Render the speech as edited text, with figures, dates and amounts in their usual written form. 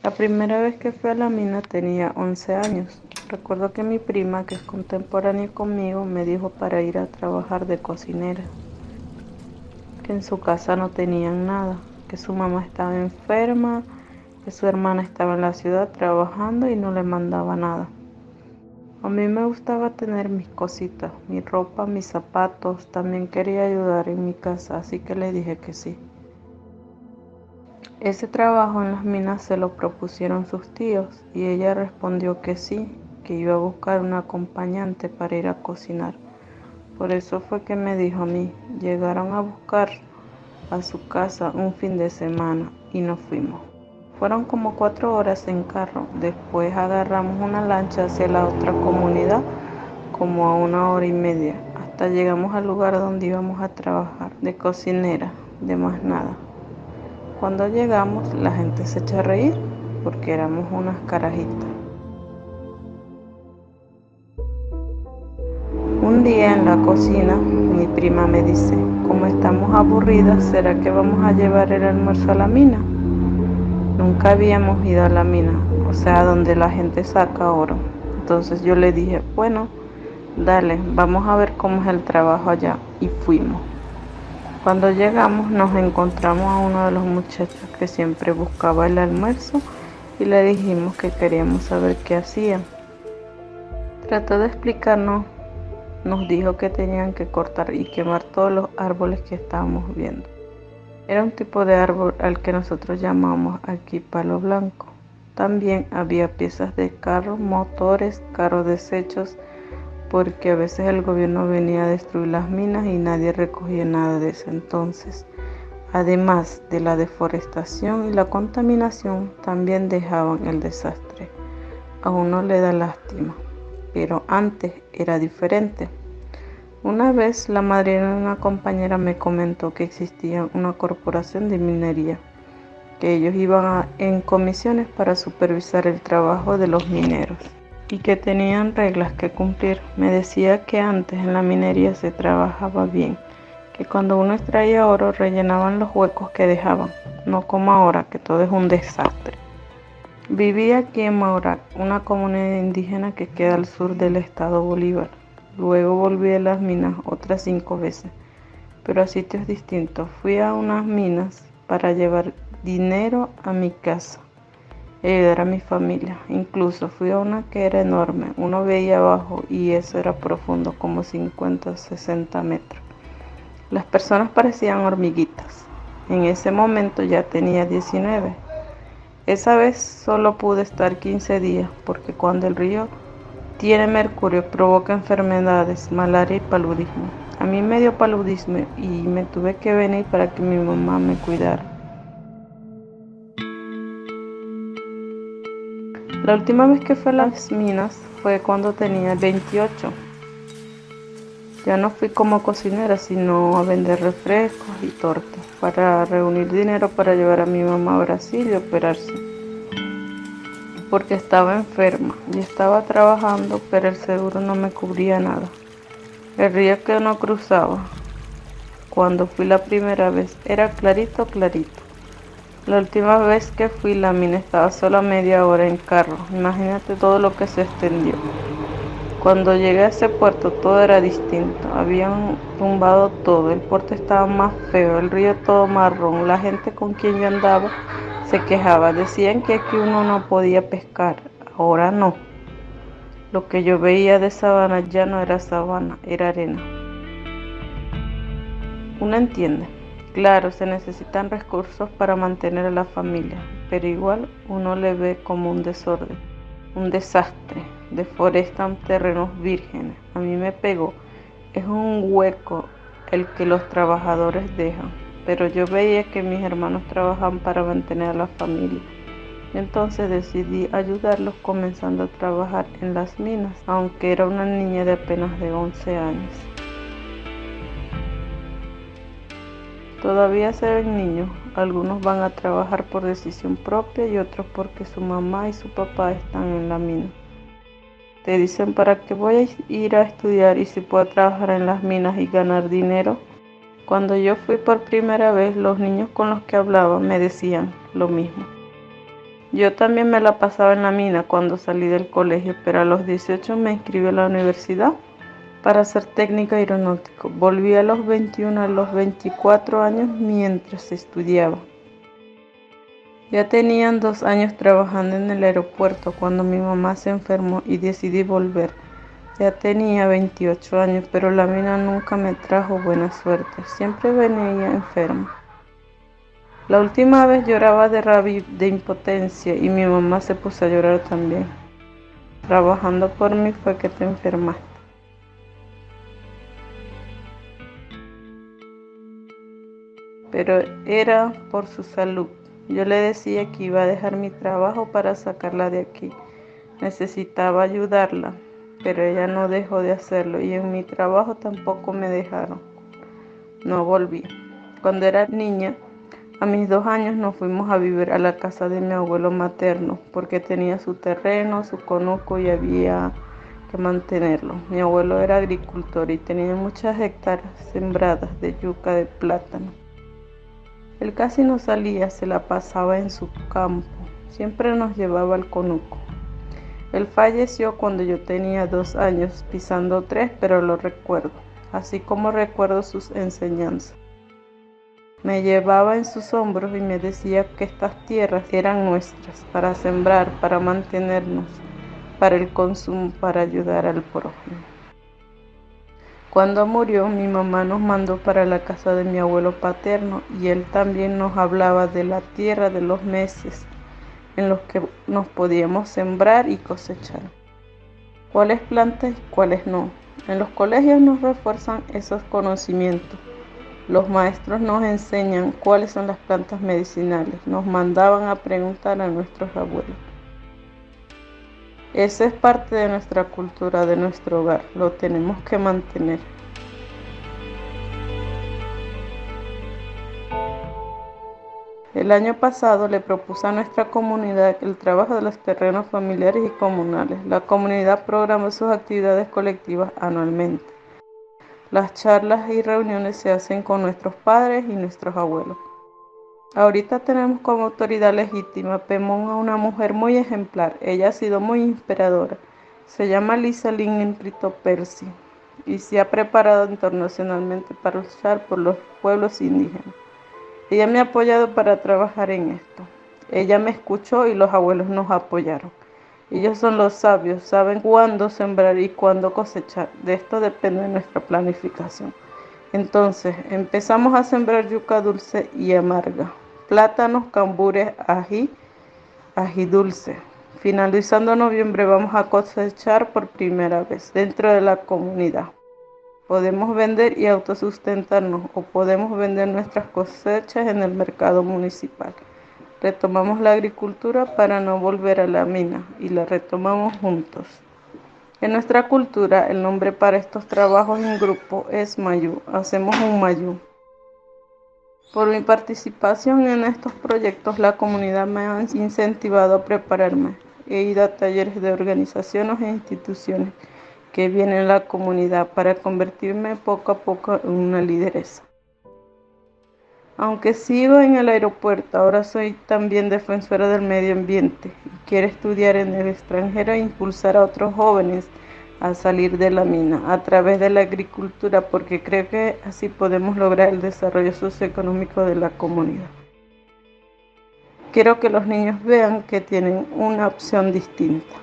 La primera vez que fui a la mina tenía 11 años. Recuerdo que mi prima, que es contemporánea conmigo, me dijo para ir a trabajar de cocinera, que en su casa no tenían nada, que su mamá estaba enferma, que su hermana estaba en la ciudad trabajando y no le mandaba nada. A mí me gustaba tener mis cositas, mi ropa, mis zapatos, también quería ayudar en mi casa, así que le dije que sí. Ese trabajo en las minas se lo propusieron sus tíos y ella respondió que sí, que iba a buscar un acompañante para ir a cocinar. Por eso fue que me dijo a mí. Llegaron a buscar a su casa un fin de semana y nos fuimos. Fueron como 4 horas en carro. Después agarramos una lancha hacia la otra comunidad, como a 1 hora y media, hasta llegamos al lugar donde íbamos a trabajar, de cocinera, de más nada. Cuando llegamos, la gente se echó a reír porque éramos unas carajitas. Un día en la cocina, mi prima me dice, como estamos aburridas, ¿será que vamos a llevar el almuerzo a la mina? Nunca habíamos ido a la mina, o sea, donde la gente saca oro. Entonces yo le dije, bueno, dale, vamos a ver cómo es el trabajo allá. Y fuimos. Cuando llegamos nos encontramos a uno de los muchachos que siempre buscaba el almuerzo y le dijimos que queríamos saber qué hacían. Trató de explicarnos, nos dijo que tenían que cortar y quemar todos los árboles que estábamos viendo. Era un tipo de árbol al que nosotros llamamos aquí palo blanco. También había piezas de carros, motores, carros desechos, porque a veces el gobierno venía a destruir las minas y nadie recogía nada de eso entonces. Además de la deforestación y la contaminación, también dejaban el desastre. A uno le da lástima, pero antes era diferente. Una vez la madrina de una compañera me comentó que existía una corporación de minería, que ellos iban en comisiones para supervisar el trabajo de los mineros y que tenían reglas que cumplir. Me decía que antes en la minería se trabajaba bien, que cuando uno extraía oro rellenaban los huecos que dejaban, no como ahora que todo es un desastre. Vivía aquí en Maurac, una comunidad indígena que queda al sur del estado Bolívar. Luego volví a las minas otras 5 veces, pero a sitios distintos. Fui a unas minas para llevar dinero a mi casa y ayudar a mi familia. Incluso fui a una que era enorme. Uno veía abajo y eso era profundo, como 50 o 60 metros. Las personas parecían hormiguitas. En ese momento ya tenía 19. Esa vez solo pude estar 15 días porque cuando el río tiene mercurio provoca enfermedades, malaria y paludismo. A mí me dio paludismo y me tuve que venir para que mi mamá me cuidara. La última vez que fui a las minas fue cuando tenía 28. Ya no fui como cocinera, sino a vender refrescos y tortas para reunir dinero para llevar a mi mamá a Brasil y operarse, porque estaba enferma y estaba trabajando, pero el seguro no me cubría nada. El río que uno cruzaba cuando fui la primera vez era clarito, clarito. La última vez que fui la mina estaba solo a media hora en carro. Imagínate todo lo que se extendió. Cuando llegué a ese puerto todo era distinto. Habían tumbado todo, el puerto estaba más feo, el río todo marrón. La gente con quien yo andaba se quejaba, decían que aquí uno no podía pescar. Ahora no. Lo que yo veía de sabana ya no era sabana, era arena. Uno entiende. Claro, se necesitan recursos para mantener a la familia, pero igual uno le ve como un desorden, un desastre. Deforestan terrenos vírgenes. A mí me pegó. Es un hueco el que los trabajadores dejan, pero yo veía que mis hermanos trabajan para mantener a la familia. Entonces decidí ayudarlos comenzando a trabajar en las minas, aunque era una niña de apenas de 11 años. Todavía se ven niños, algunos van a trabajar por decisión propia y otros porque su mamá y su papá están en la mina. Te dicen para qué voy a ir a estudiar y si puedo trabajar en las minas y ganar dinero. Cuando yo fui por primera vez, los niños con los que hablaba me decían lo mismo. Yo también me la pasaba en la mina cuando salí del colegio, pero a los 18 me inscribí a la universidad para ser técnico aeronáutico. Volví a los 21, a los 24 años mientras estudiaba. Ya tenían 2 años trabajando en el aeropuerto cuando mi mamá se enfermó y decidí volver. Ya tenía 28 años, pero la mina nunca me trajo buena suerte. Siempre venía enferma. La última vez lloraba de rabia y de impotencia y mi mamá se puso a llorar también. Trabajando por mí fue que te enfermaste. Pero era por su salud. Yo le decía que iba a dejar mi trabajo para sacarla de aquí. Necesitaba ayudarla, pero ella no dejó de hacerlo y en mi trabajo tampoco me dejaron. No volví. Cuando era niña, a mis 2 años nos fuimos a vivir a la casa de mi abuelo materno porque tenía su terreno, su conuco y había que mantenerlo. Mi abuelo era agricultor y tenía muchas hectáreas sembradas de yuca, de plátano. Él casi no salía, se la pasaba en su campo. Siempre nos llevaba al conuco. Él falleció cuando yo tenía 2 años, pisando 3, pero lo recuerdo, así como recuerdo sus enseñanzas. Me llevaba en sus hombros y me decía que estas tierras eran nuestras, para sembrar, para mantenernos, para el consumo, para ayudar al prójimo. Cuando murió, mi mamá nos mandó para la casa de mi abuelo paterno y él también nos hablaba de la tierra, de los meses en los que nos podíamos sembrar y cosechar. Cuáles plantas y cuáles no. En los colegios nos refuerzan esos conocimientos. Los maestros nos enseñan cuáles son las plantas medicinales. Nos mandaban a preguntar a nuestros abuelos. Esa es parte de nuestra cultura, de nuestro hogar. Lo tenemos que mantener. El año pasado le propuse a nuestra comunidad el trabajo de los terrenos familiares y comunales. La comunidad programa sus actividades colectivas anualmente. Las charlas y reuniones se hacen con nuestros padres y nuestros abuelos. Ahorita tenemos como autoridad legítima Pemón a una mujer muy ejemplar. Ella ha sido muy inspiradora. Se llama Lisa Lynn Enrito Percy y se ha preparado internacionalmente para luchar por los pueblos indígenas. Ella me ha apoyado para trabajar en esto. Ella me escuchó y los abuelos nos apoyaron. Ellos son los sabios, saben cuándo sembrar y cuándo cosechar. De esto depende nuestra planificación. Entonces, empezamos a sembrar yuca dulce y amarga, plátanos, cambures, ají dulce. Finalizando noviembre vamos a cosechar por primera vez dentro de la comunidad. Podemos vender y autosustentarnos o podemos vender nuestras cosechas en el mercado municipal. Retomamos la agricultura para no volver a la mina y la retomamos juntos. En nuestra cultura, el nombre para estos trabajos en grupo es Mayú. Hacemos un Mayú. Por mi participación en estos proyectos, la comunidad me ha incentivado a prepararme. He ido a talleres de organizaciones e instituciones que vienen en la comunidad para convertirme poco a poco en una lideresa. Aunque sigo en el aeropuerto, ahora soy también defensora del medio ambiente y quiero estudiar en el extranjero e impulsar a otros jóvenes a salir de la mina a través de la agricultura, porque creo que así podemos lograr el desarrollo socioeconómico de la comunidad. Quiero que los niños vean que tienen una opción distinta.